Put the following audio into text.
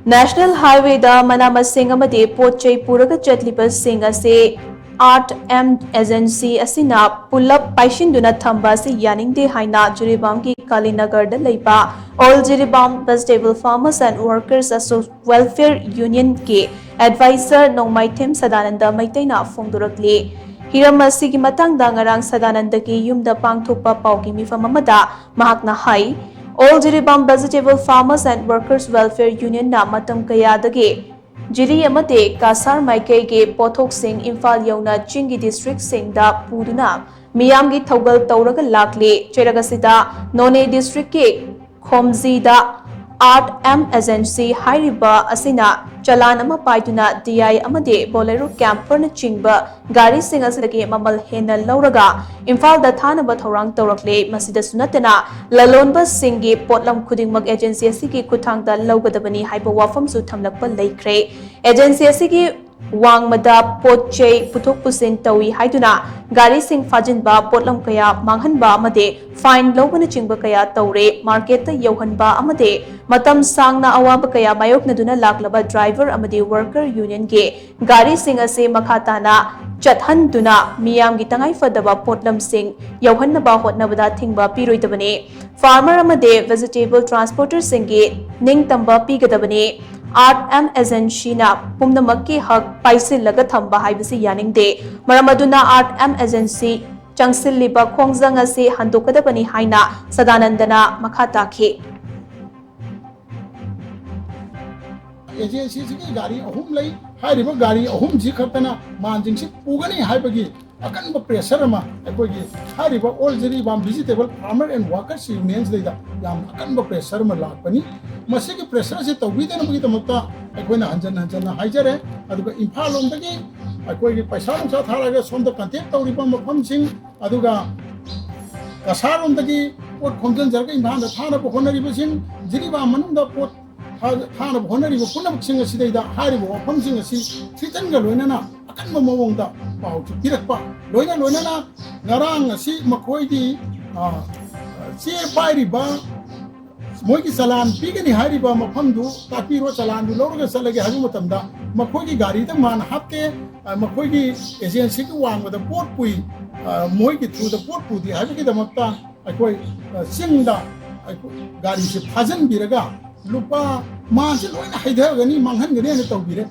National Highway da manamasing amadi potchei Puraga Chatliba ase Art M Agency Asina Pulap Paisinduna Thamba Asi Yaningde HAINA JIRIBAM ki KALINAGAR da LEIBA All JIRIBAM Vegetable Farmers and Workers Welfare Union ke Advisor NONGMAITHEM SADANANDA MEITEI na PHONGDORAKLI Hiram asigi matangda ngarang SADANANDA ki yumda pangthokpa pauki mifam amada mahakna hai All JIRIBAM Vegetable Farmers and Workers Welfare Union na matam kayadagi Jiri amate Kasar Maikei ge Pothok Singh Imphal Yauna Chingi District Singh da Puduna Miyamgi Thogal Tauraga Lakle Cheragasida None District ke Khomzi da Art M Agency Hairiba Asina Chalan ama paiduna DI amade Bolero Camper na chingba Gari Singh asidagi mamal hena lauraga Imphal da thanaba thorang taurakle masida sunatana lalonba Singhi potlam khudingmak agency asigi kuthangda laugadabani haiba wafam su thamlakpa leikre agency asigi wangmada potchei puthok pusin tawi haiduna gari sing fajinba potlam kaya manghanba amade fine lobana chingba kaya taure market ta yauhanba amade matam sangna awaba kaya mayoknaduna laklaba driver amade worker union ge gari sing ase makhatana Chathanduna Miyam Gitangai Fadaba Potlam Singh Yauhanaba Hotnabada Thingba Piroidabane Farmer Amade Vegetable Transporter Singh Ning Thamba Pigadabane Art M Agency na Pumnamakki Hak Paisilaga Thamba Asi Yaningde Maramaduna Art M Agency CHEI Khongjang ase Handokadabani HAINA Sadanandana Makhataki agency ki gari ahum lai hairiba gari ahum ji khatana manjing si pugani haibagi akan ba pressure ma akogi hairiba all JIRIBAM vegetable farmer and workers unions leida yam akan ba pressure ma lakpani masi ki pressure se tawida na bagi tamata akoina hanjana haijare aduga imphal lom dagi akogi paisa lom sa tharaga somda contact tawriba mafam sing aduga kasar lom dagi pot khomjan jarga imphal da thana ba honariba sing JIRIBAM manunda pot Hana Honari Punam Sing a Sida, Haribo, Pumpsing a sea, Tritangle Lunana, Akan Mawonda, Pau to Pirakpa, Loina Lunana, Narang, a sea, Makoidi, sea Piriba, Smoky Salan, Pigani Hariba, Mapandu, Tapiro Salan, Lorga Salaga Hazumatanda, Makogi Gari, the man, Hapke, Makogi, Asian City one with the port pui, Moiki through the port pui, the Habiki the Mata, I quite Sinda, Gari, Hazan Biraga. Lupa masih loina haidha gani manghan gani ane tau bire